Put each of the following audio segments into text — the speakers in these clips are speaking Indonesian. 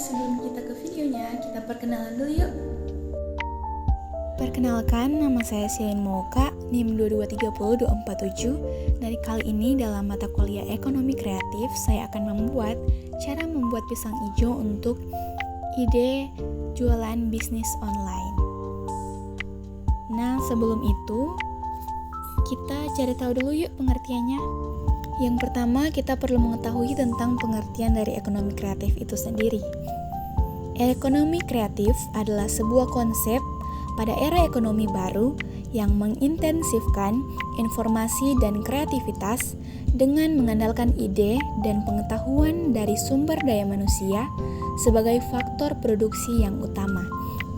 sebelum kita ke videonya, kita perkenalan dulu yuk. Perkenalkan, nama saya Siain Moka, NIM 2230247. Dari kali ini dalam mata kuliah Ekonomi Kreatif, saya akan cara membuat pisang hijau untuk ide jualan bisnis online. Nah, sebelum itu, kita cari tahu dulu yuk pengertiannya. Yang pertama, kita perlu mengetahui tentang pengertian dari ekonomi kreatif itu sendiri. Ekonomi kreatif adalah sebuah konsep pada era ekonomi baru yang mengintensifkan informasi dan kreativitas dengan mengandalkan ide dan pengetahuan dari sumber daya manusia sebagai faktor produksi yang utama.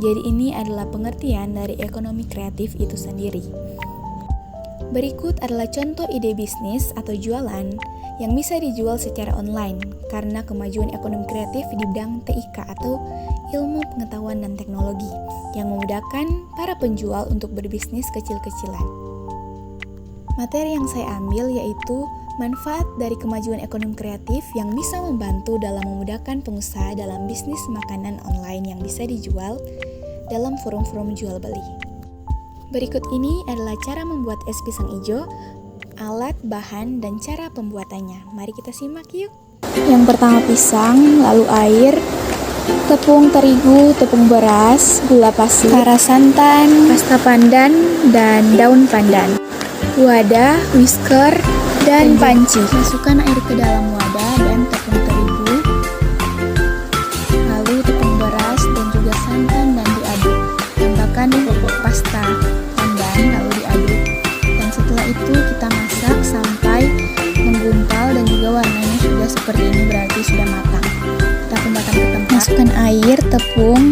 Jadi ini adalah pengertian dari ekonomi kreatif itu sendiri. Berikut adalah contoh ide bisnis atau jualan yang bisa dijual secara online karena kemajuan ekonomi kreatif di bidang TIK atau ilmu pengetahuan dan teknologi yang memudahkan para penjual untuk berbisnis kecil-kecilan. Materi yang saya ambil yaitu manfaat dari kemajuan ekonomi kreatif yang bisa membantu dalam memudahkan pengusaha dalam bisnis makanan online yang bisa dijual dalam forum-forum jual beli. Berikut ini adalah cara membuat es pisang hijau, alat, bahan, dan cara pembuatannya. Mari kita simak yuk. Yang pertama pisang, lalu air, tepung terigu, tepung beras, gula pasir, kara santan, pasta pandan, dan daun pandan. Wadah, whisker, dan panci. Masukkan air ke dalam wadah dan tepung terigu, lalu tepung beras dan juga santan dan diaduk. Tambahkan pasta pandan lalu diaduk. Dan setelah itu kita masak sampai menggumpal dan juga warnanya sudah seperti ini, berarti sudah matang. Kita pindahkan ke tempat. Masukkan air, tepung,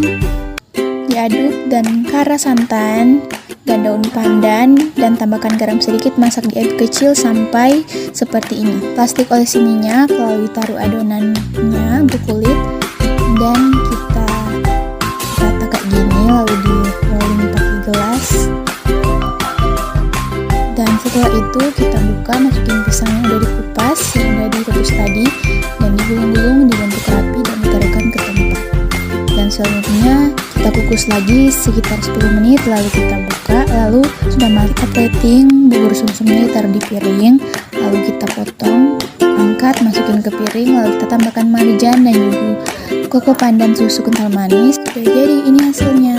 diaduk dan kara santan dan daun pandan dan tambahkan garam sedikit, masak di api kecil sampai seperti ini. Plastik olesi minyak lalu ditaruh adonannya berkulit dan kita rata kayak gini lalu di rolling pakai gelas. Dan setelah itu kita buka, masukin pisang yang udah dikupas, yang udah direbus tadi dan digulung-gulung dibentuk rapi dan ditaruhkan ke tempat. Dan selanjutnya kita kukus lagi sekitar 10 menit lalu kita buka, lalu sudah matang plating, bubur sumsumnya ditaruh di piring, lalu kita potong, angkat, masukin ke piring, lalu kita tambahkan marjan dan juga koko pandan susu kental manis. Sudah jadi, ini hasilnya.